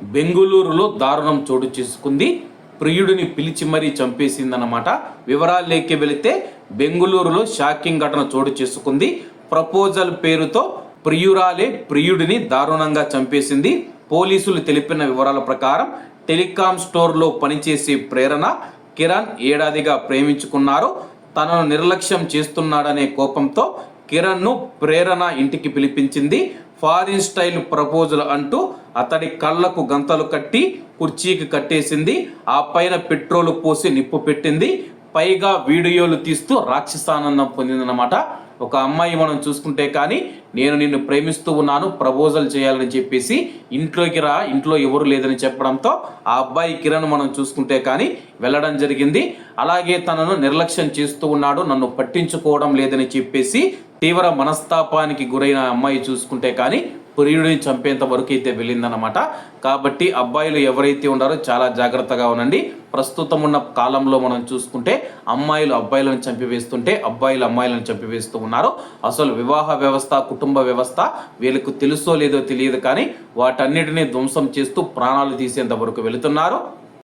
బెంగుళూరులో దారుణం చోటు చేసుకుంది. ప్రియుడిని పిలిచి మరీ చంపేసిందన్నమాట. వివరాల్లోకి వెళితే బెంగుళూరులో షాకింగ్ ఘటన చోటు చేసుకుంది. ప్రపోజల్ పేరుతో ప్రియురాలే ప్రియుడిని దారుణంగా చంపేసింది. పోలీసులు తెలిపిన వివరాల ప్రకారం టెలికాం స్టోర్లో పనిచేసే ప్రేరణ కిరణ్ ఏడాదిగా ప్రేమించుకున్నారు. తనను నిర్లక్ష్యం చేస్తున్నాడనే కోపంతో కిరణ్ను ప్రేరణ ఇంటికి పిలిపించింది. ఫారిన్ స్టైల్ ప్రపోజల్ అంటూ అతడి కళ్ళకు గంతలు కట్టి కుర్చీకి కట్టేసింది. ఆ పైన పెట్రోలు పోసి నిప్పు పెట్టింది. పైగా వీడియోలు తీస్తూ రాక్షసానందం పొందిందన్నమాట. ఒక అమ్మాయి మనం చూసుకుంటే కానీ నేను నిన్ను ప్రేమిస్తూ ఉన్నాను, ప్రపోజల్ చేయాలని చెప్పేసి ఇంట్లోకి రా, ఇంట్లో ఎవరు లేదని చెప్పడంతో ఆ అబ్బాయి కిరణ్ మనం చూసుకుంటే కానీ వెళ్ళడం జరిగింది. అలాగే తనను నిర్లక్ష్యం చేస్తూ ఉన్నాడు, నన్ను పట్టించుకోవడం లేదని చెప్పేసి తీవ్ర మనస్తాపానికి గురైన అమ్మాయి చూసుకుంటే కానీ ప్రియుడిని చంపేంత వరకు అయితే వెళ్ళిందనమాట. కాబట్టి అబ్బాయిలు ఎవరైతే ఉన్నారో చాలా జాగ్రత్తగా ఉండండి. ప్రస్తుతం ఉన్న కాలంలో మనం చూసుకుంటే అమ్మాయిలు అబ్బాయిలను చంపివేస్తుంటే అబ్బాయిలు అమ్మాయిలను చంపివేస్తూ ఉన్నారు. అసలు వివాహ వ్యవస్థ, కుటుంబ వ్యవస్థ వీళ్ళకు తెలుసో లేదో తెలియదు కానీ వాటన్నిటినీ ధ్వంసం చేస్తూ ప్రాణాలు తీసేంత వరకు వెళుతున్నారు.